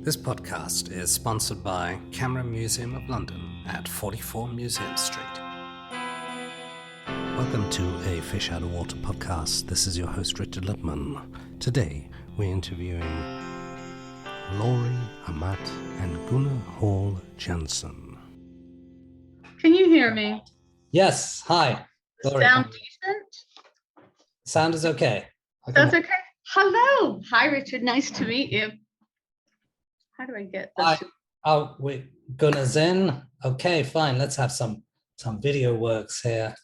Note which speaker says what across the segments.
Speaker 1: This podcast is sponsored by Camera Museum of London at 44 Museum Street. Welcome to a Fish Out of Water podcast. This is your host, Richard Lippman. Today, we're interviewing Laurie Amat and Gunnar Hall Jensen.
Speaker 2: Can you hear me?
Speaker 1: Yes, hi. Laurie.
Speaker 2: Sound decent?
Speaker 1: Sound is okay.
Speaker 2: That's okay. Hello. Hi, Richard. Nice to meet you. How do I get this?
Speaker 1: Oh, wait. Gunnar's in. Okay, fine. Let's have some video works here.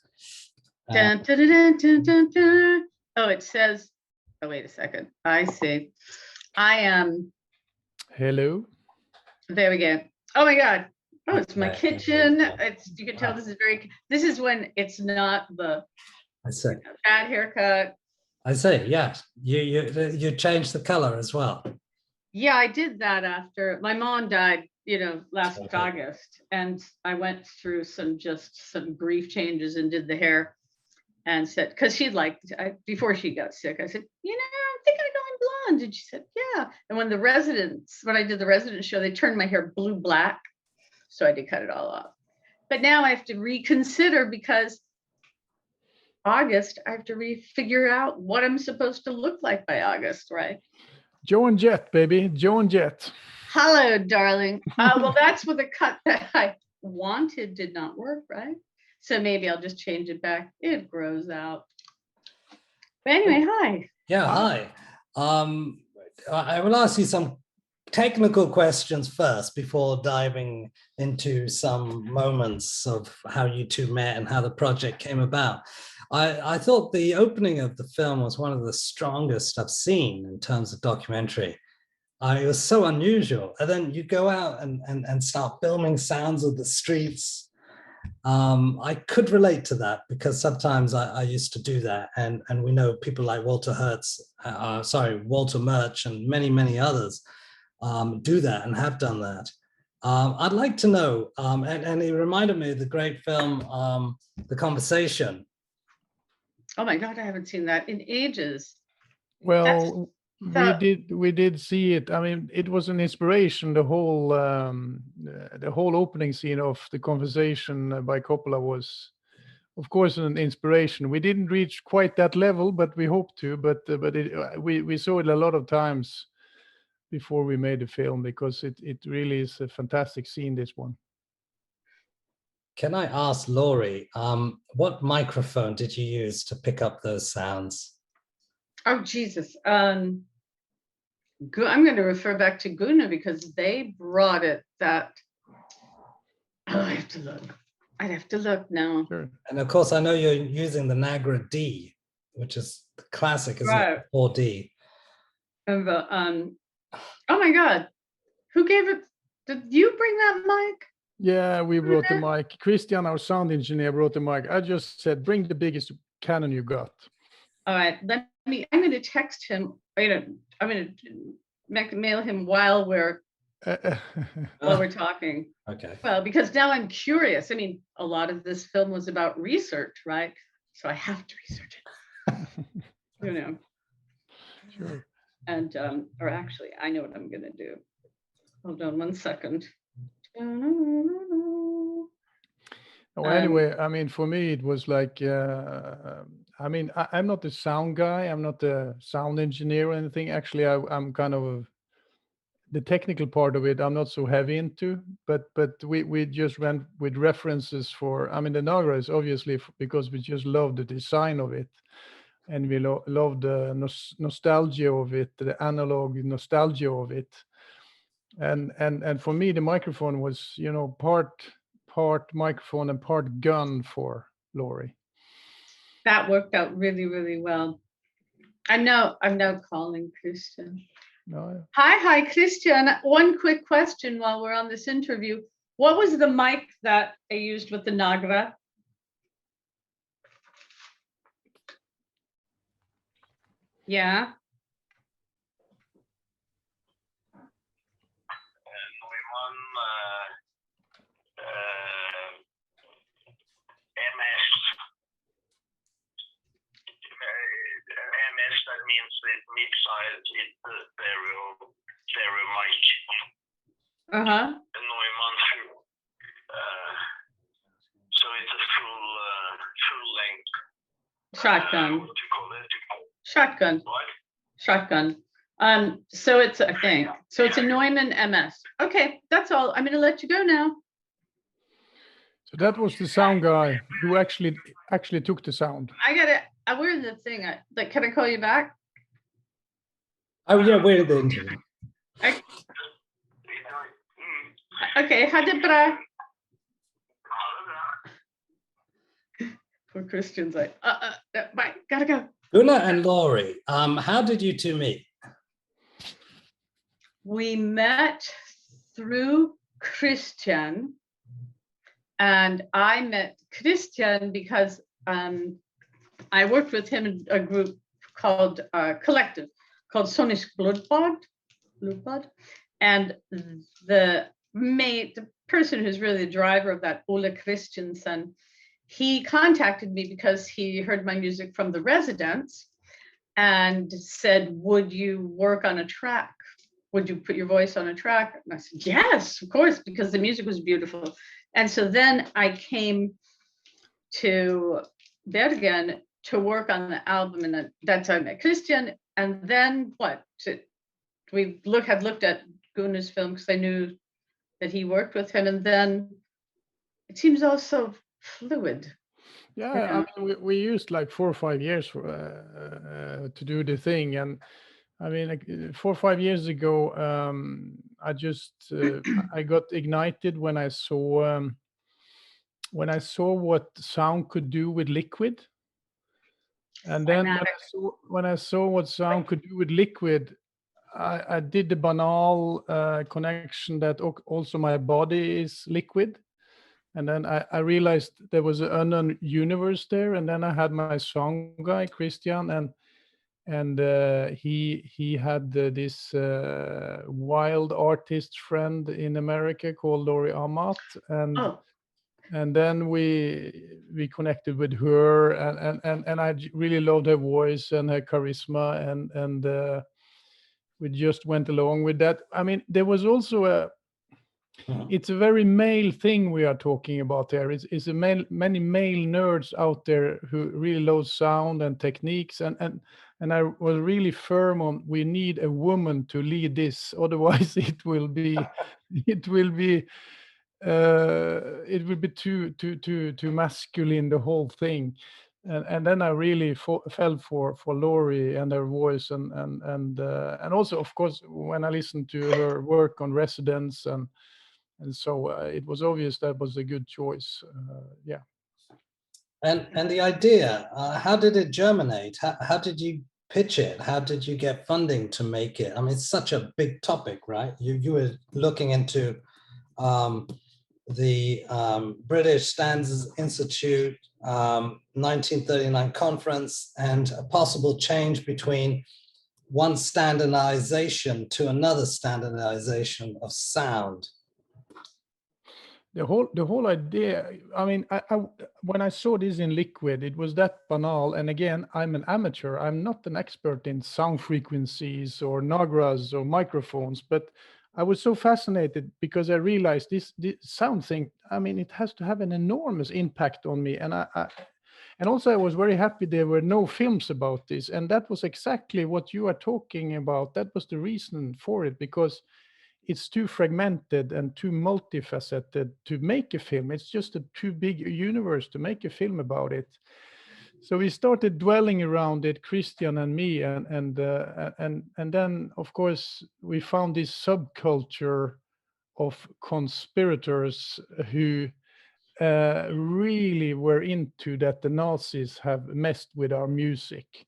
Speaker 2: Dun, dun, dun, dun, dun, dun. Oh, it says, oh, wait a second. I see. I am.
Speaker 3: Hello.
Speaker 2: There we go. Oh my God. Oh, it's my kitchen. You can tell this is when it's not the bad haircut.
Speaker 1: I say, yeah. You changed the color as well.
Speaker 2: Yeah, I did that after my mom died, last August, and I went through some grief changes and did the hair and said, because before she got sick, I said, I'm thinking of going blonde. And she said, yeah. And when I did the resident show, they turned my hair blue-black. So I did cut it all off. But now I have to reconsider because August, I have to figure out what I'm supposed to look like by August, right?
Speaker 3: Joe and Jet, baby. Joe and Jet.
Speaker 2: Hello, darling. Well, that's what the cut that I wanted did not work, right? So maybe I'll just change it back. It grows out. But anyway, hi.
Speaker 1: Yeah, hi. I will ask you some technical questions first before diving into some moments of how you two met and how the project came about. I thought the opening of the film was one of the strongest I've seen in terms of documentary. It was so unusual. And then you go out and start filming sounds of the streets. I could relate to that because sometimes I used to do that. And we know people like Walter Murch and many, many others do that and have done that. I'd like to know, and it reminded me of the great film, The Conversation.
Speaker 2: Oh my God, I haven't seen that in ages.
Speaker 3: Well, we did see it. I mean, it was an inspiration. The whole opening scene of The Conversation by Coppola was, of course, an inspiration. We didn't reach quite that level, but we hoped to. But we saw it a lot of times before we made the film because it really is a fantastic scene. This one.
Speaker 1: Can I ask Laurie, what microphone did you use to pick up those sounds?
Speaker 2: Oh, Jesus. I'm going to refer back to Gunnar because they brought it that. Oh, I have to look. I'd have to look now.
Speaker 3: Sure.
Speaker 1: And of course, I know you're using the Nagra D, which is the classic, isn't it? 4D.
Speaker 2: And oh my God. Who gave it? Did you bring that mic?
Speaker 3: Yeah, we brought the mic. Christian, our sound engineer, brought the mic. I just said, bring the biggest cannon you got.
Speaker 2: All right, I'm going to text him. I'm going to mail him while we're talking.
Speaker 1: Okay.
Speaker 2: Well, because now I'm curious. I mean, a lot of this film was about research, right? So I have to research it.
Speaker 3: Sure.
Speaker 2: And, or actually, I know what I'm going to do. Hold on 1 second.
Speaker 3: Anyway, I mean, for me, it was like, I'm not the sound guy. I'm not the sound engineer or anything. Actually, I'm kind of the technical part of it. I'm not so heavy into, but we just went with references for, the Nagra is obviously because we just love the design of it. And we love the nostalgia of it, the analog nostalgia of it. And for me, the microphone was, part microphone and part gun for Laurie.
Speaker 2: That worked out really, really well. I'm now calling Christian.
Speaker 3: Oh, yeah.
Speaker 2: Hi, Christian. One quick question while we're on this interview. What was the mic that I used with the Nagra? Yeah.
Speaker 4: That means it mid-size, it's stereo mic.
Speaker 2: Uh-huh.
Speaker 4: a Neumann full. So it's a full length.
Speaker 2: Shotgun.
Speaker 4: What do you call it?
Speaker 2: Shotgun.
Speaker 4: What?
Speaker 2: Shotgun. So it's a thing. So it's a Neumann MS. Okay, that's all. I'm gonna let you go now.
Speaker 3: So that was the sound guy who actually took the sound.
Speaker 2: I gotta. We're in the thing. Like, can I call you back?
Speaker 1: Oh yeah, we're in the interview.
Speaker 2: Okay, ha det bra. Poor Christian's like, bye, gotta go.
Speaker 1: Gunnar and Laurie, how did you two meet?
Speaker 2: We met through Christian, and I met Christian because I worked with him in a group called collective called Sonisk Blodbad, and the person who's really the driver of that, Ole Christiansen, he contacted me because he heard my music from the residents and said, would you work on a track? Would you put your voice on a track? And I said, yes, of course, because the music was beautiful. And so then I came to Bergen to work on the album, and that's how I met Christian. And then we had looked at Gunnar's film because I knew that he worked with him, and then it seems also fluid.
Speaker 3: Yeah, I mean, we used like 4 or 5 years to do the thing, and I mean, like 4 or 5 years ago, I just I got ignited when I saw what sound could do with liquid, and then when I saw what sound could do with liquid, I did the banal connection that also my body is liquid. And then I realized there was an unknown universe there. And then I had my song guy, Christian, and he had this wild artist friend in America called Laurie Amat. And then we connected with her, and I really loved her voice and her charisma, and we just went along with that. I mean, there was also it's a very male thing we are talking about there. It's many male nerds out there who really love sound and techniques, and I was really firm on we need a woman to lead this, otherwise it will be too masculine, the whole thing. And then I really fell for Laurie and her voice, and also, of course, when I listened to her work on Residents, and so it was obvious that was a good choice. Yeah.
Speaker 1: And the idea, how did it germinate? How did you pitch it? How did you get funding to make it? I mean, it's such a big topic, right? You were looking into the British Standards Institute 1939 conference and a possible change between one standardization to another standardization of sound.
Speaker 3: The whole idea, I mean, I when I saw this in liquid, it was that banal. And again, I'm an amateur. I'm not an expert in sound frequencies or nagras or microphones, but I was so fascinated because I realized this sound thing, I mean, it has to have an enormous impact on me. And and also I was very happy there were no films about this. And that was exactly what you are talking about. That was the reason for it, because it's too fragmented and too multifaceted to make a film. It's just a too big universe to make a film about it. So we started dwelling around it, Christian and me, and then of course we found this subculture of conspirators who really were into that the Nazis have messed with our music.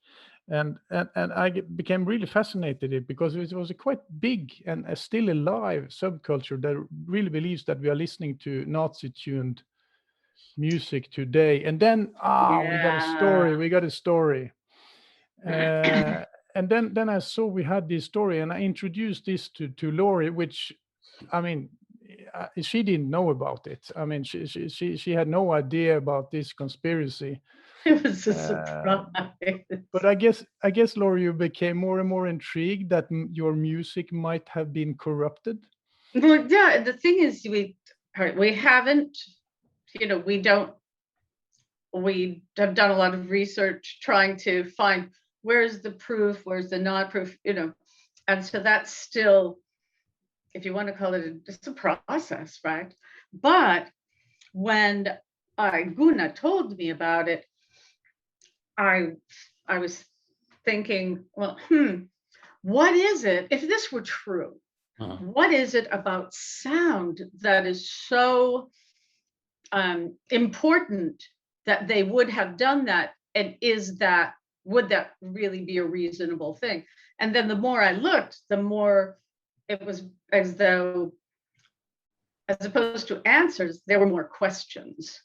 Speaker 3: And I became really fascinated it because it was a quite big and still alive subculture that really believes that we are listening to Nazi-tuned music today. And then we got a story. And then I saw we had this story, and I introduced this to Laurie, which, I mean, she didn't know about it. I mean, she had no idea about this conspiracy.
Speaker 2: It was a surprise.
Speaker 3: But I guess, Laurie, you became more and more intrigued that your music might have been corrupted.
Speaker 2: Well, yeah, the thing is, we haven't, we have done a lot of research trying to find where's the proof, where's the not proof, and so that's still, if you want to call it, it's a process, right? But when Gunnar told me about it, I was thinking, well, what is it, if this were true, what is it about sound that is so important that they would have done that? And would that really be a reasonable thing? And then the more I looked, the more it was as though, as opposed to answers, there were more questions.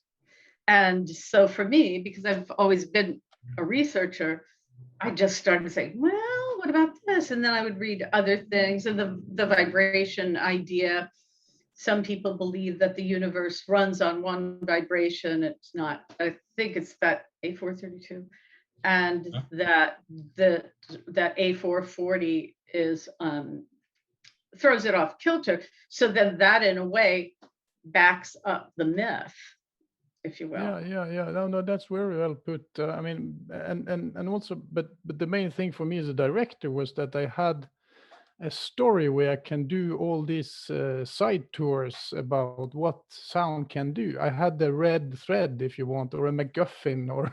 Speaker 2: And so for me, because I've always been a researcher, I just started saying, well, what about this? And then I would read other things, and the vibration idea. Some people believe that the universe runs on one vibration. It's not. I think it's that A432, and that A440 is throws it off kilter. So then that, in a way, backs up the myth, if you will.
Speaker 3: Yeah. No, that's very well put. I mean, and also, but the main thing for me as a director was that I had a story where I can do all these side tours about what sound can do. I had the red thread, if you want, or a MacGuffin, or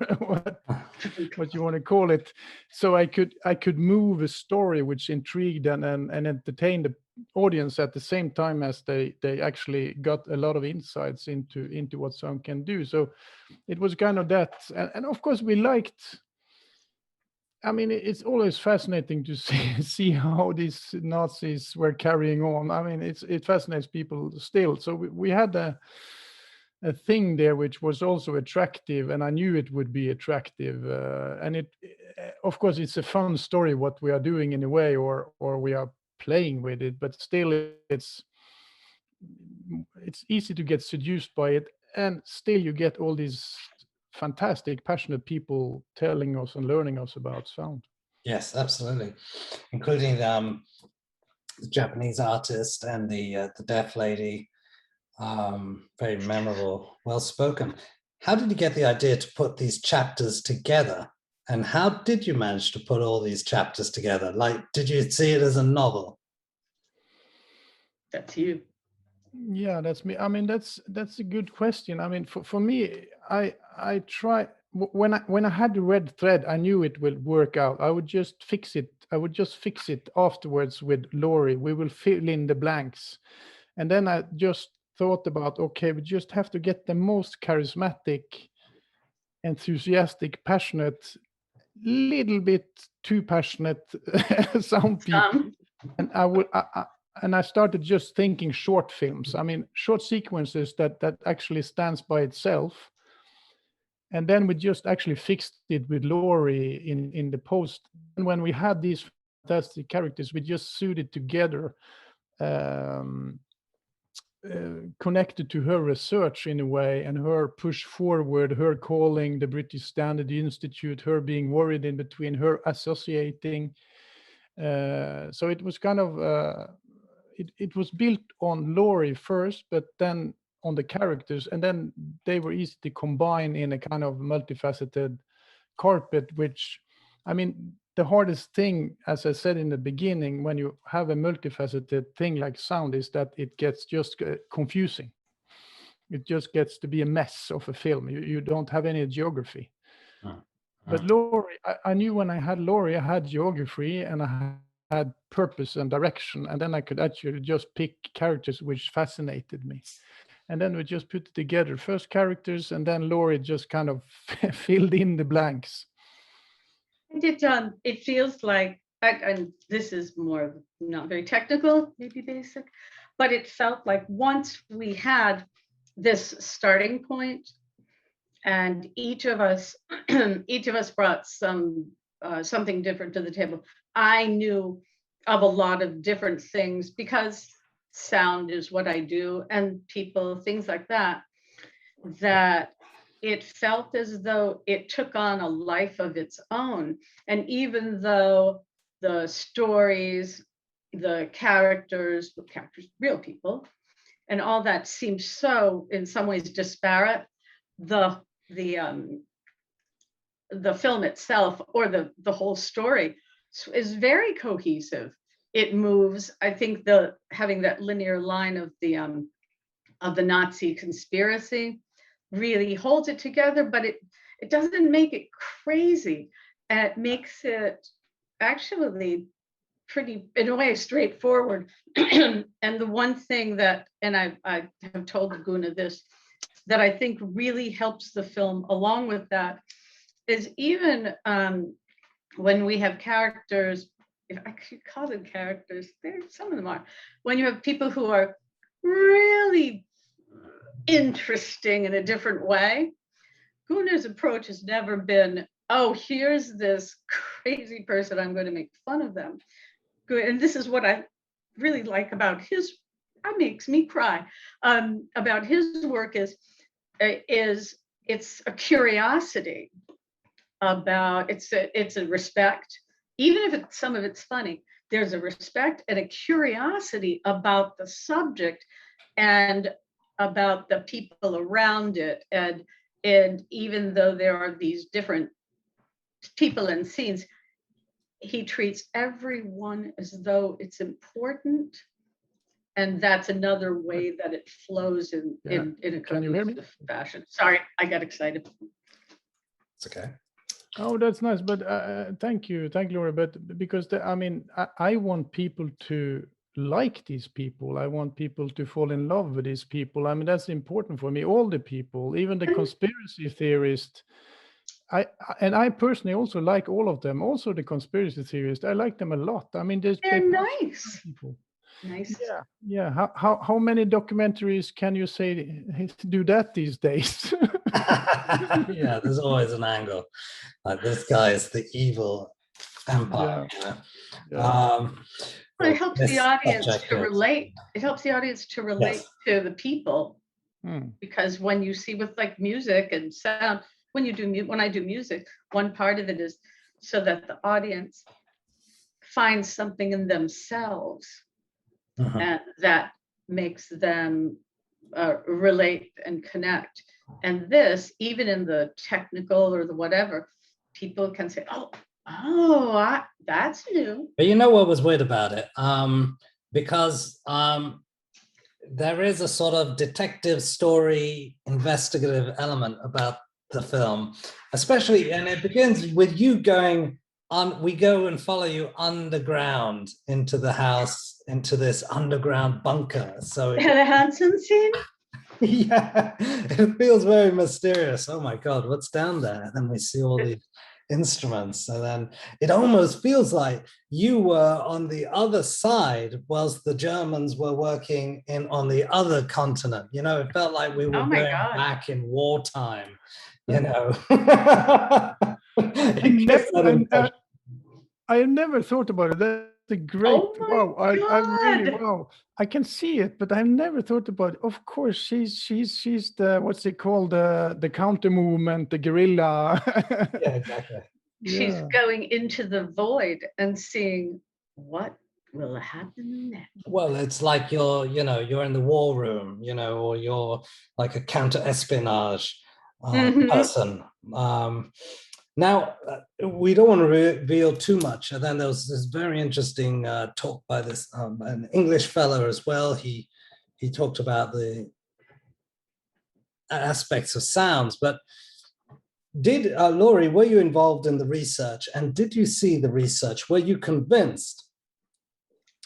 Speaker 3: what you want to call it. So I could move a story which intrigued and entertained the audience at the same time as they actually got a lot of insights into what sound can do. So it was kind of that, and of course we liked. I mean, it's always fascinating to see how these Nazis were carrying on. I mean, it fascinates people still. So we had a thing there which was also attractive, and I knew it would be attractive. And it, of course, it's a fun story what we are doing in a way, or we are playing with it. But still, it's easy to get seduced by it, and still you get all these fantastic, passionate people telling us and learning us about sound.
Speaker 1: Yes, absolutely, including the Japanese artist and the deaf lady. Very memorable, well spoken. How did you get the idea to put these chapters together? And how did you manage to put all these chapters together? Like, did you see it as a novel?
Speaker 2: That's you.
Speaker 3: Yeah, that's me. I mean, that's a good question. I mean, for me, I try, when I had the red thread, I knew it would work out. I would just fix it. I would just fix it afterwards with Laurie. We will fill in the blanks. And then I just thought about, okay, we just have to get the most charismatic, enthusiastic, passionate, little bit too passionate sound people. And I started just thinking short films. I mean, short sequences that actually stands by itself. And then we just actually fixed it with Laurie in the post. And when we had these fantastic characters, we just suited together, connected to her research in a way, and her push forward, her calling the British Standard Institute, her being worried in between, her associating. So it was kind of, it was built on Laurie first, but then on the characters, and then they were easy to combine in a kind of multifaceted carpet, which, I mean, the hardest thing, as I said in the beginning, when you have a multifaceted thing like sound, is that it gets just confusing. It just gets to be a mess of a film. You don't have any geography. But Laurie, I knew when I had Laurie, I had geography and I had purpose and direction. And then I could actually just pick characters which fascinated me. And then we just put it together, first characters, and then Laurie just kind of filled in the blanks.
Speaker 2: It feels like, and this is more not very technical, maybe basic, but it felt like once we had this starting point, and each of us brought something different to the table. I knew of a lot of different things because sound is what I do, and people, things like that, that it felt as though it took on a life of its own. And even though the stories the characters, real people, and all that seems so, in some ways, disparate. The film itself, or the whole story, is very cohesive. It moves. I think having that linear line of the Nazi conspiracy really holds it together, but it doesn't make it crazy, and it makes it actually pretty, in a way, straightforward. And the one thing that, and I have told Gunnar this, that I think really helps the film along with that, is even when we have characters, if I could call them characters, some of them are, when you have people who are really interesting in a different way, Gunnar's approach has never been, oh, here's this crazy person, I'm going to make fun of them. And this is what I really like about his, it makes me cry, about his work is it's a curiosity about, it's a respect, even if some of it's funny, there's a respect and a curiosity about the subject and about the people around it. And even though there are these different people and scenes, he treats everyone as though it's important. And that's another way that it flows in a cohesive fashion. Sorry, I got excited.
Speaker 1: It's okay.
Speaker 3: Oh, that's nice. But thank you, Laurie. But because I want people to like these people. I want people to fall in love with these people. I mean, that's important for me. All the people, even the conspiracy theorists. I personally also like all of them. Also the conspiracy theorists. I like them a lot. I mean, they're
Speaker 2: nice
Speaker 3: people.
Speaker 2: Nice.
Speaker 3: Yeah. How many documentaries can you say do that these days?
Speaker 1: Yeah, there's always an angle. Like, this guy is the evil empire.
Speaker 3: Yeah.
Speaker 2: It helps the audience to relate. It helps the audience to relate to the people, because when you see with like music and sound, when I do music, one part of it is so that the audience finds something in themselves and that makes them relate and connect. And this, even in the technical or the whatever, people can say, that's new.
Speaker 1: But you know what was weird about it? Because there is a sort of detective story, investigative element about the film, especially, and it begins with you going on. We go and follow you underground into the house, into this underground bunker. So
Speaker 2: the Hansen scene.
Speaker 1: Yeah, it feels very mysterious. Oh my God, what's down there? And then we see all these instruments, and then it almost feels like you were on the other side whilst the Germans were working on the other continent. You know, it felt like we were going back in wartime, you know.
Speaker 3: I never thought about it. That's a great, wow. I really, wow. I can see it, but I've never thought about it. Of course, she's the, what's it called? The counter movement, the guerrilla.
Speaker 1: Yeah, exactly.
Speaker 2: She's going into the void and seeing what will happen next.
Speaker 1: Well, it's like you're in the war room, or you're like a counter-espionage person. Now, we don't want to reveal too much. And then there was this very interesting talk by this an English fellow as well. He talked about the aspects of sounds. But did Laurie, were you involved in the research? And did you see the research? Were you convinced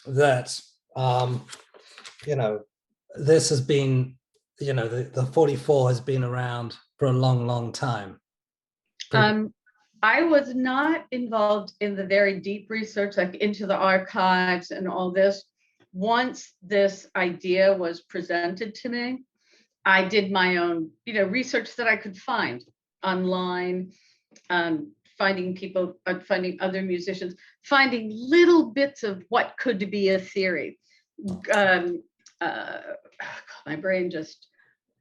Speaker 1: that this has been, the 44 has been around for a long, long time?
Speaker 2: I was not involved in the very deep research, like into the archives and all this. Once this idea was presented to me, I did my own, research that I could find online, finding people, finding other musicians, finding little bits of what could be a theory. My brain just,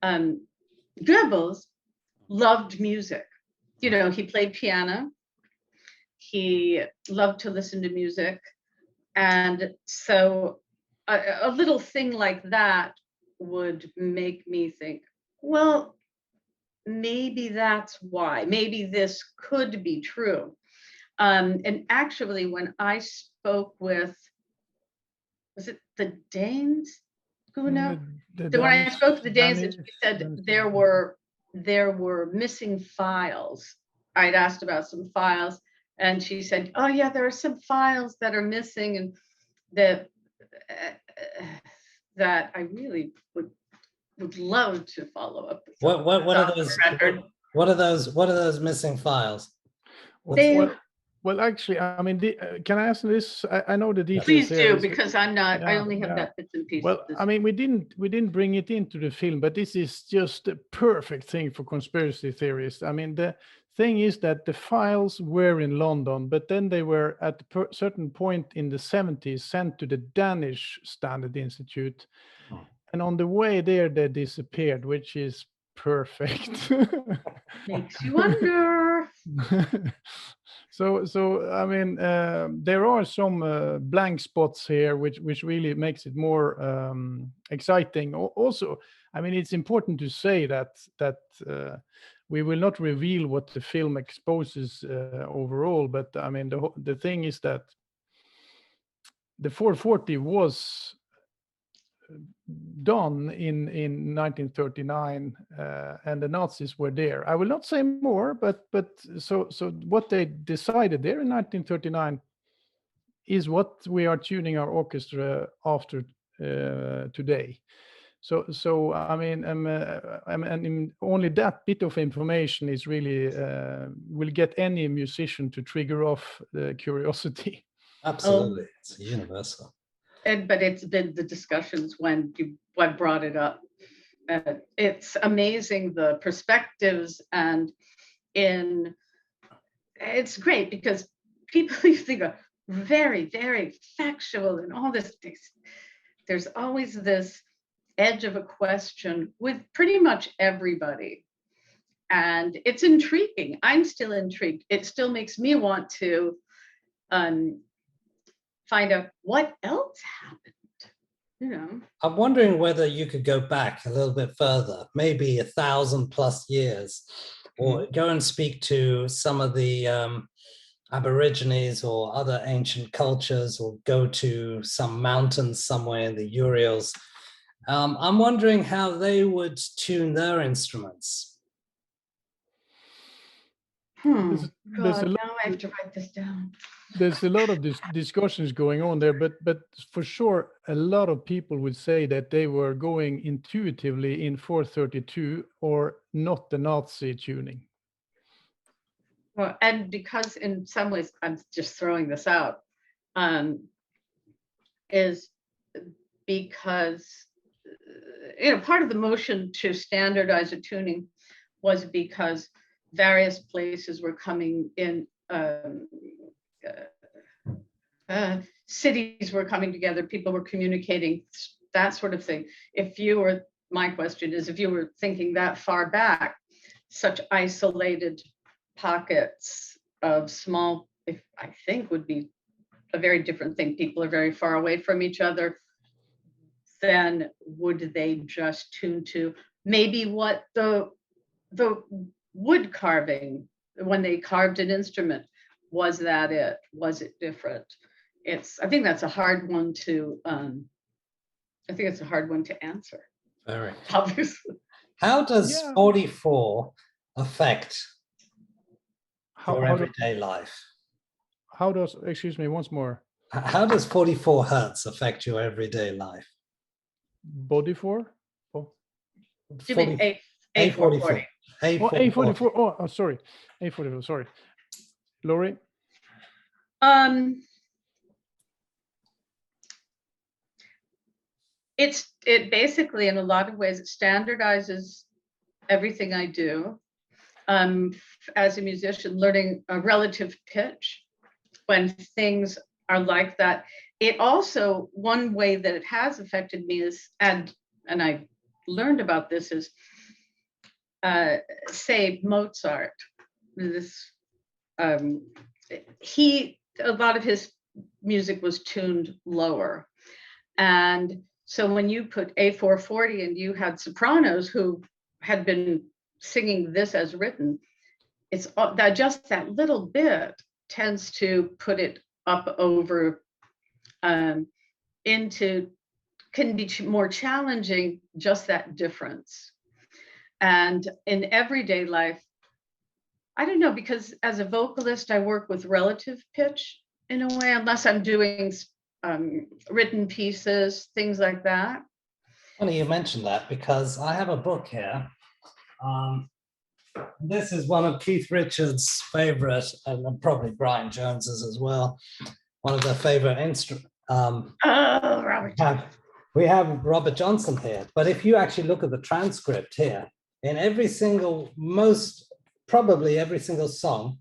Speaker 2: Goebbels loved music. He played piano. He loved to listen to music. And so a little thing like that would make me think, well, maybe that's why, maybe this could be true. And actually, when I spoke with, was it the Danes, Gunnar? When I spoke to the Danes, and she said there were missing files. I'd asked about some files, and she said, "Oh yeah, there are some files that are missing, and that I really would love to follow up."
Speaker 1: What are those? What are those missing files?
Speaker 3: Well, actually, I mean, can I ask this? I know the details.
Speaker 2: Please do, because I'm not. I only have that bits and pieces.
Speaker 3: Well, I mean, we didn't bring it into the film, but this is just a perfect thing for conspiracy theorists. I mean, the thing is that the files were in London, but then they were at a certain point in the 70s sent to the Danish Standard Institute, and on the way there they disappeared, which is perfect.
Speaker 2: Makes you wonder.
Speaker 3: So I mean, there are some blank spots here, which really makes it more exciting. Also, I mean, it's important to say that we will not reveal what the film exposes overall, but I mean, the thing is that the 440 was done in 1939, and the Nazis were there. I will not say more, but so what they decided there in 1939 is what we are tuning our orchestra after today. So I mean, only that bit of information is really will get any musician to trigger off the curiosity.
Speaker 1: Absolutely, it's universal.
Speaker 2: But it's been the discussions when brought it up. It's amazing the perspectives, and it's great because people you think are very, very factual and all this. There's always this edge of a question with pretty much everybody, and it's intriguing. I'm still intrigued. It still makes me want to find out what else happened, you know.
Speaker 1: I'm wondering whether you could go back a little bit further, maybe 1,000+ years, or go and speak to some of the Aborigines or other ancient cultures, or go to some mountains somewhere in the Urals. I'm wondering how they would tune their instruments.
Speaker 3: There's
Speaker 2: now I have to write this down.
Speaker 3: There's a lot of discussions going on there, but for sure, a lot of people would say that they were going intuitively in 432 or not the Nazi tuning.
Speaker 2: Well, and because in some ways, I'm just throwing this out, is because, part of the motion to standardize a tuning was because various places were coming in, cities were coming together, people were communicating, that sort of thing. My question is, if you were thinking that far back, such isolated pockets of small, I think would be a very different thing. People are very far away from each other. Then would they just tune to maybe what the wood carving, when they carved an instrument, was that it? Was it different? I think that's a hard one to answer.
Speaker 1: Very.
Speaker 2: Obviously.
Speaker 1: How does 44 affect your everyday life?
Speaker 3: How does, excuse me, once more.
Speaker 1: How does 44 Hertz affect your everyday life?
Speaker 3: Body 4?
Speaker 2: Oh. You mean A44.
Speaker 3: A44. Oh, sorry. A44, sorry. Laurie?
Speaker 2: It basically, in a lot of ways, it standardizes everything I do. As a musician, learning a relative pitch when things are like that. It also, one way that it has affected me is, and I learned about this, is say Mozart. A lot of his music was tuned lower. And so when you put A440 and you had sopranos who had been singing this as written, it's that just that little bit tends to put it up over into, can be more challenging, just that difference. And in everyday life, I don't know, because as a vocalist, I work with relative pitch in a way, unless I'm doing written pieces, things like that.
Speaker 1: Funny you mentioned that, because I have a book here. This is one of Keith Richards' favorite, and probably Brian Jones's as well, one of their favorite instruments.
Speaker 2: Robert.
Speaker 1: We have Robert Johnson here, but if you actually look at the transcript here, in every single, probably every single song,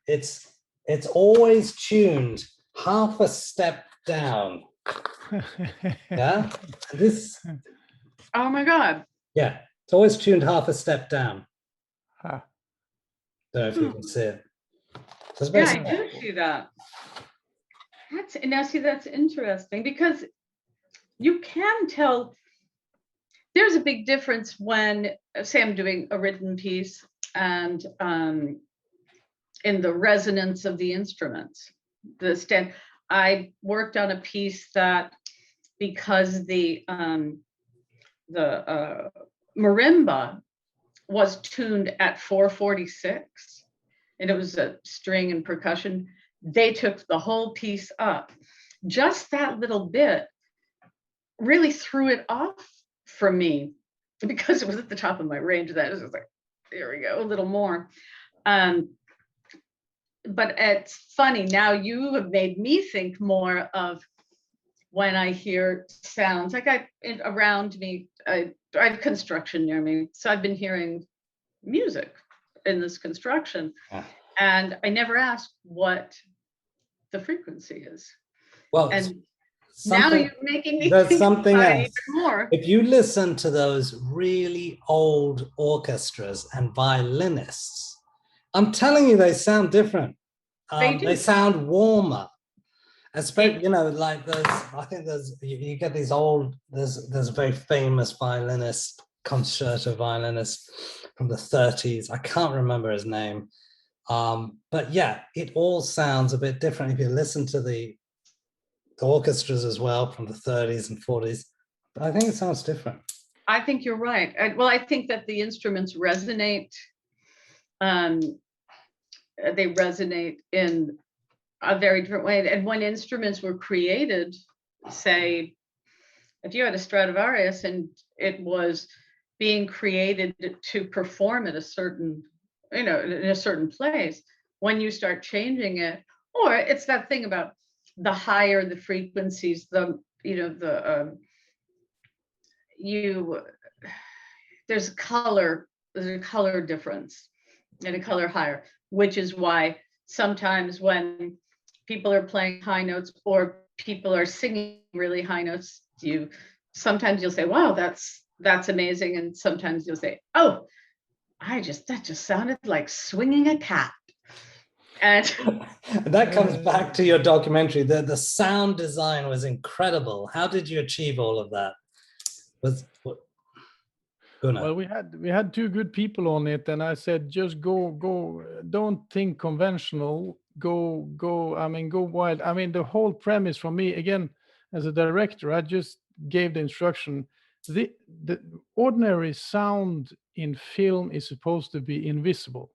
Speaker 1: it's always tuned half a step down. Yeah,
Speaker 2: Oh my God.
Speaker 1: Yeah, it's always tuned half a step down.
Speaker 3: Huh.
Speaker 1: Don't know if you can see it. So it's
Speaker 2: Yeah, I
Speaker 1: basically-
Speaker 2: do see that. That's interesting, because you can tell there's a big difference when, say, I'm doing a written piece and in the resonance of the instruments. I worked on a piece that, because the marimba was tuned at 446, and it was a string and percussion, they took the whole piece up. Just that little bit really threw it off for me, because it was at the top of my range. That was like, there we go, a little more. But it's funny, now you have made me think more of when I hear sounds, like around me, I have construction near me, so I've been hearing music in this construction. And I never asked what the frequency is.
Speaker 1: Well,
Speaker 2: and now you're making me
Speaker 1: there's
Speaker 2: think
Speaker 1: something
Speaker 2: about it
Speaker 1: else.
Speaker 2: even more.
Speaker 1: If you listen to those really old orchestras and violinists, I'm telling you, they sound different. They sound warmer. Especially, like I think you get these old, there's a very famous violinist, concerto violinist from the 30s. I can't remember his name. But yeah, it all sounds a bit different if you listen to the orchestras as well from the 30s and 40s. But I think it sounds different.
Speaker 2: I think you're right. I think that the instruments resonate. They resonate in a very different way. And when instruments were created, say, if you had a Stradivarius and it was being created to perform at a certain, in a certain place, when you start changing it, or it's that thing about the higher the frequencies, there's a color difference and a color higher, which is why sometimes when people are playing high notes or people are singing really high notes, sometimes you'll say, wow, that's amazing. And sometimes you'll say, oh, that just sounded like swinging a cat. And
Speaker 1: that comes back to your documentary. The sound design was incredible. How did you achieve all of that? Gunnar?
Speaker 3: Well, we had two good people on it, and I said, just go, don't think conventional, go wild. I mean, the whole premise for me, again, as a director, I just gave the instruction. The ordinary sound in film is supposed to be invisible,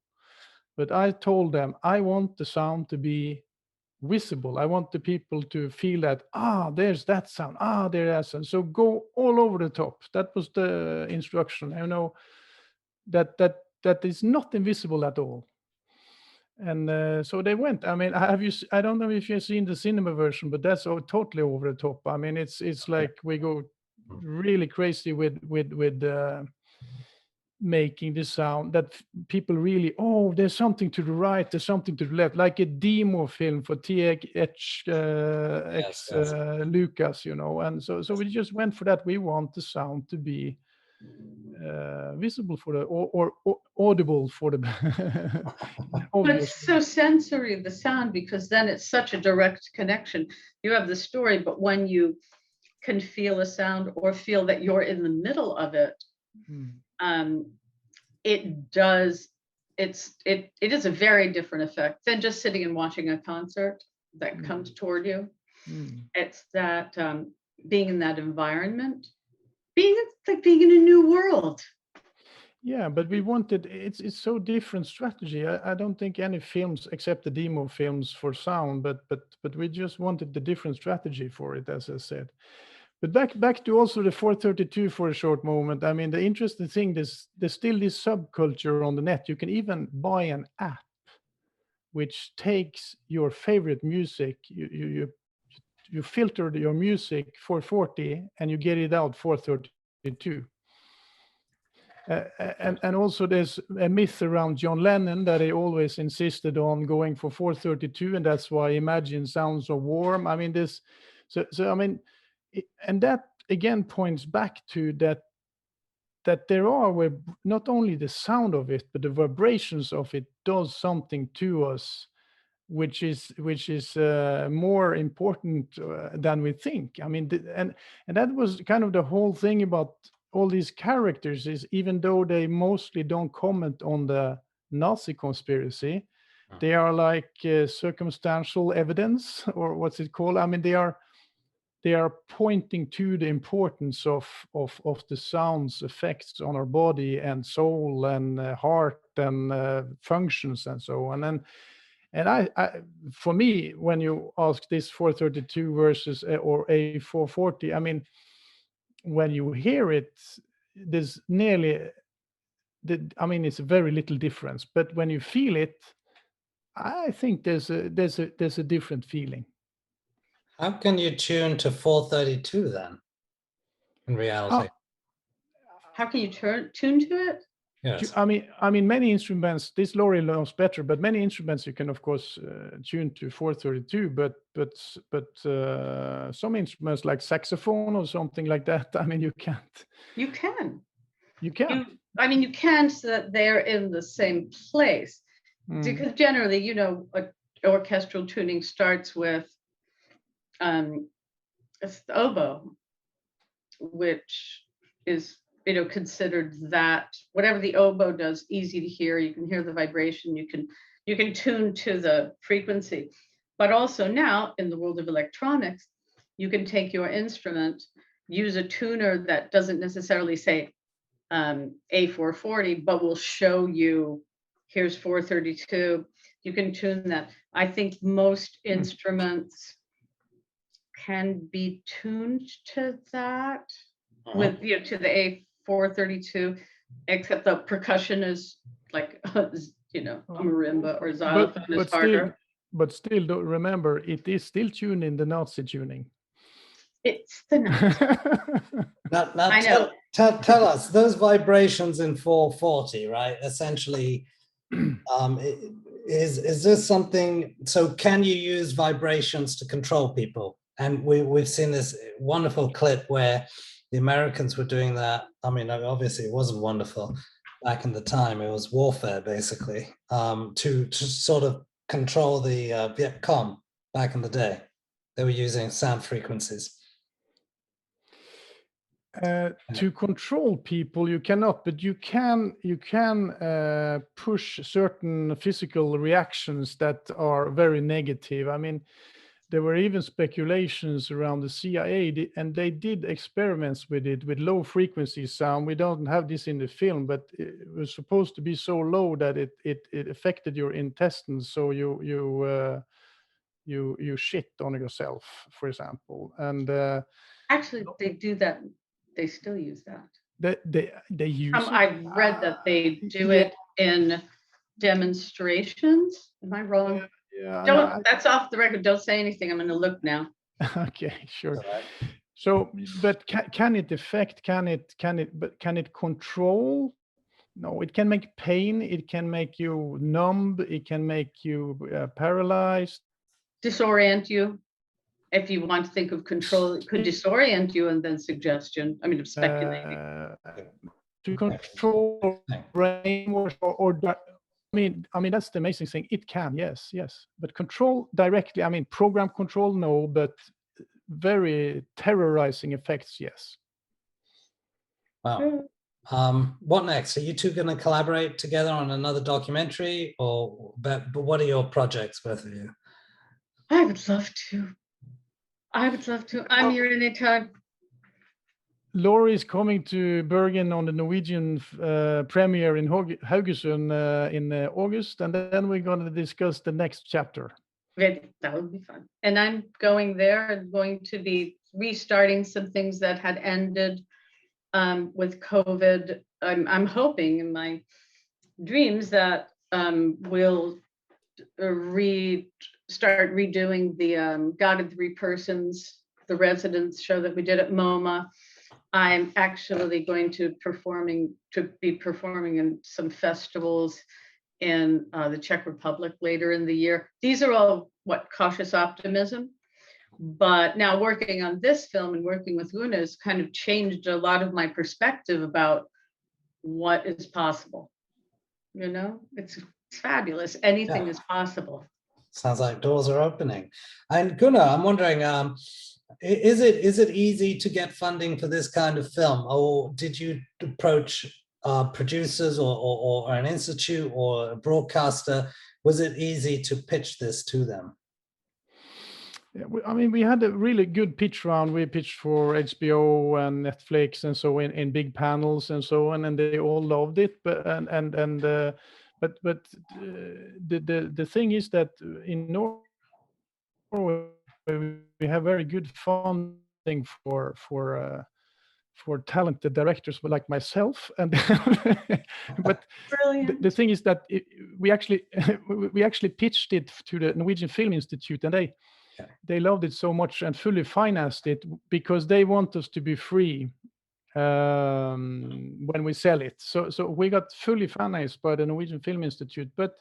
Speaker 3: but I told them I want the sound to be visible. I want the people to feel that, there's that sound, there's that sound. So go all over the top. That was the instruction. I know that is not invisible at all. And so they went. I mean, I don't know if you've seen the cinema version, but that's totally over the top. I mean, it's like we go really crazy with making the sound that people really, there's something to the right, there's something to the left, like a demo film for THX Lucas, and so we just went for that. We want the sound to be visible for the or audible for the
Speaker 2: But
Speaker 3: obvious.
Speaker 2: it's so sensory, the sound, because then it's such a direct connection. You have the story, but when you can feel a sound or feel that you're in the middle of it, it does, it is a very different effect than just sitting and watching a concert that comes toward you. It's that being in that environment, it's like being in a new world.
Speaker 3: Yeah, but we wanted, it's so different strategy. I don't think any films except the demo films for sound, but we just wanted the different strategy for it, as I said. But back to also the 432 for a short moment. I mean, the interesting thing is there's still this subculture on the net. You can even buy an app which takes your favorite music. You filter your music 440 and you get it out 432. And also there's a myth around John Lennon that he always insisted on going for 432, and that's why Imagine sounds so warm. I mean, I mean, and that again points back to that there are not only the sound of it, but the vibrations of it does something to us, which is more important than we think. I mean, and that was kind of the whole thing about all these characters, is even though they mostly don't comment on the Nazi conspiracy, they are like circumstantial evidence, or what's it called? I mean, they are pointing to the importance of the sound's effects on our body and soul and heart and functions and so on. And I, for me, when you ask this 432 versus or A440, I mean, when you hear it, there's I mean, it's a very little difference. But when you feel it, I think there's a different feeling.
Speaker 1: How can you tune to 432 then, in reality?
Speaker 2: How can you tune to it?
Speaker 1: Yes.
Speaker 3: I mean, many instruments, this Laurie knows better, but many instruments you can, of course, tune to 432, but some instruments like saxophone or something like that, I mean, you can't.
Speaker 2: You can.
Speaker 3: You can.
Speaker 2: I mean, you can, so that they're in the same place. Because generally, you know, orchestral tuning starts with it's the oboe, which is, you know, considered that whatever the oboe does, easy to hear. You can hear the vibration. You can tune to the frequency. But also now in the world of electronics, you can take your instrument, use a tuner that doesn't necessarily say A440, but will show you here's 432. You can tune that. I think most instruments can be tuned to that with, you know, to the A432, except the percussion is like, you know, a marimba or xylophone is harder.
Speaker 3: But still, don't remember, it is still tuned in the Nazi tuning.
Speaker 2: It's the Nazi.
Speaker 1: Now
Speaker 2: I know.
Speaker 1: Tell us, those vibrations in 440, right? Essentially, is this something, so can you use vibrations to control people? And we've seen this wonderful clip where the Americans were doing that. I mean, obviously it wasn't wonderful back in the time. It was warfare, basically, to sort of control the Viet Cong back in the day. They were using sound frequencies.
Speaker 3: To control people, you cannot, but you can push certain physical reactions that are very negative. I mean, there were even speculations around the CIA, and they did experiments with it, with low frequency sound. We don't have this in the film, but it was supposed to be so low that it affected your intestines, so you shit on yourself, for example. And
Speaker 2: Actually, they do that. They still use that.
Speaker 3: They use it?
Speaker 2: I've read that they do it in demonstrations. Am I wrong?
Speaker 3: Yeah,
Speaker 2: that's off the record. Don't say anything. I'm going to look now.
Speaker 3: Okay, sure. So, but can it affect? Can it control? No, it can make pain. It can make you numb. It can make you paralyzed.
Speaker 2: Disorient you. If you want to think of control, it could disorient you, and then suggestion. I mean, I'm speculating.
Speaker 3: to control brainwash I mean that's the amazing thing. It can, yes, but control directly. I mean, program control, no, but very terrorizing effects, yes.
Speaker 1: Wow. What next? Are you two going to collaborate together on another documentary, or but what are your projects, both of you?
Speaker 2: I would love to. I'm here anytime.
Speaker 3: Laurie is coming to Bergen on the Norwegian premiere in Haugesund in August, and then we're going to discuss the next chapter.
Speaker 2: That would be fun. And I'm going there and going to be restarting some things that had ended with COVID. I'm hoping in my dreams that we'll start redoing the God of Three Persons, the residence show that we did at MoMA. I'm actually going to be performing in some festivals in the Czech Republic later in the year. These are all cautious optimism. But now working on this film and working with Gunnar has kind of changed a lot of my perspective about what is possible. You know, it's fabulous. Anything is possible.
Speaker 1: Sounds like doors are opening. And Gunnar, I'm wondering, is it easy to get funding for this kind of film, or did you approach producers or an institute or a broadcaster? Was it easy to pitch this to them?
Speaker 3: Yeah, I mean, we had a really good pitch round. We pitched for HBO and Netflix and so in big panels and so on, and they all loved it. But the thing is that in Norway we have very good funding for talented directors like myself, and but the thing is that we actually pitched it to the Norwegian Film Institute, and they loved it so much and fully financed it because they want us to be free when we sell it. So we got fully financed by the Norwegian Film Institute, but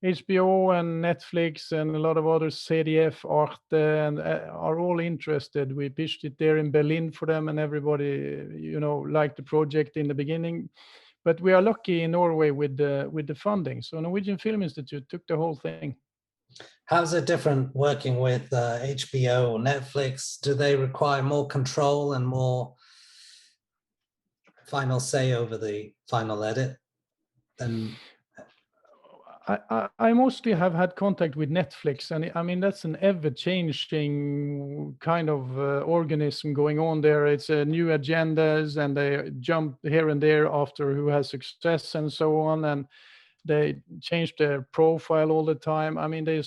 Speaker 3: HBO and Netflix and a lot of others, CDF, Arte, and are all interested. We pitched it there in Berlin for them, and everybody, liked the project in the beginning. But we are lucky in Norway with the funding. So Norwegian Film Institute took the whole thing.
Speaker 1: How's it different working with HBO or Netflix? Do they require more control and more final say over the final edit than?
Speaker 3: I mostly have had contact with Netflix, and I mean that's an ever-changing kind of organism going on there. It's new agendas, and they jump here and there after who has success and so on, and they change their profile all the time. I mean, they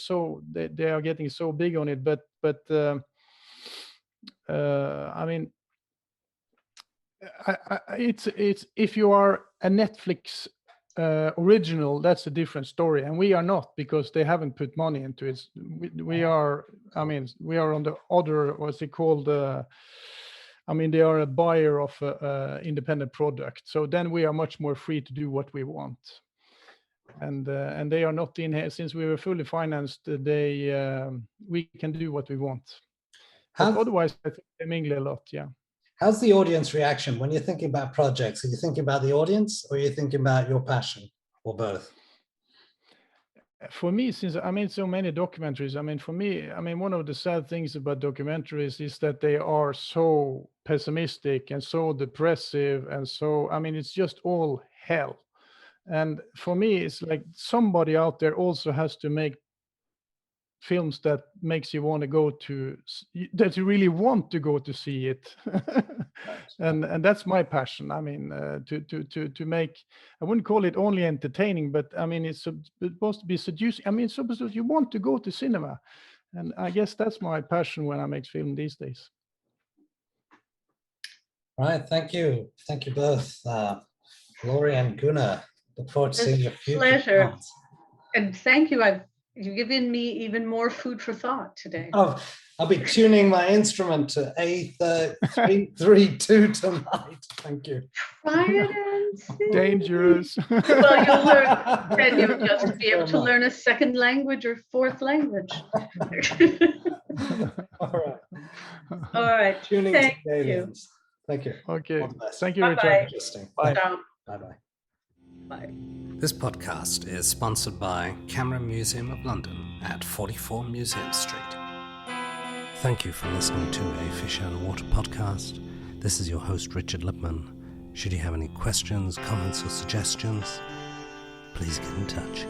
Speaker 3: are getting so big on it, but I mean, it's if you are a Netflix original, that's a different story, and we are not, because they haven't put money into it. We are, I mean, we are on the other, what's it called? I mean, they are a buyer of independent product, so then we are much more free to do what we want. And they are not in here since we were fully financed. We can do what we want. But otherwise, I think they mingle a lot. Yeah.
Speaker 1: How's the audience reaction when you're thinking about projects? Are you thinking about the audience, or are you thinking about your passion, or both?
Speaker 3: For me, since I made so many documentaries, I mean, for me, I mean, one of the sad things about documentaries is that they are so pessimistic and so depressive, and so, I mean, it's just all hell. And for me, it's like somebody out there also has to make films that makes you want to go to, that you really want to go to see it. and that's my passion. I mean, to make, I wouldn't call it only entertaining, but I mean, it's supposed to be seducing. I mean, it's supposed to, you want to go to cinema. And I guess that's my passion when I make film these days.
Speaker 1: Right, thank you. Thank you both, Laurie and Gunnar. Look forward to seeing your future.
Speaker 2: Pleasure. And thank you. You've given me even more food for thought today.
Speaker 1: Oh, I'll be tuning my instrument to A332 tonight. Thank you.
Speaker 2: Try it and see.
Speaker 3: Dangerous.
Speaker 2: Well, you'll learn, then you'll just be able to learn a second language or fourth language.
Speaker 1: All right.
Speaker 2: All right.
Speaker 1: Tuning
Speaker 2: Thank
Speaker 1: to aliens. Thank you.
Speaker 3: Okay.
Speaker 1: All the best.
Speaker 3: Thank you,
Speaker 2: Bye-bye.
Speaker 3: Richard.
Speaker 1: Interesting.
Speaker 3: Bye.
Speaker 2: So,
Speaker 1: Bye-bye.
Speaker 2: bye.
Speaker 1: This podcast is sponsored by Camera Museum of London at 44 Museum Street. Thank you for listening to a Fish Out of Water podcast. This is your host, Richard Lipman. Should you have any questions, comments, or suggestions, please get in touch.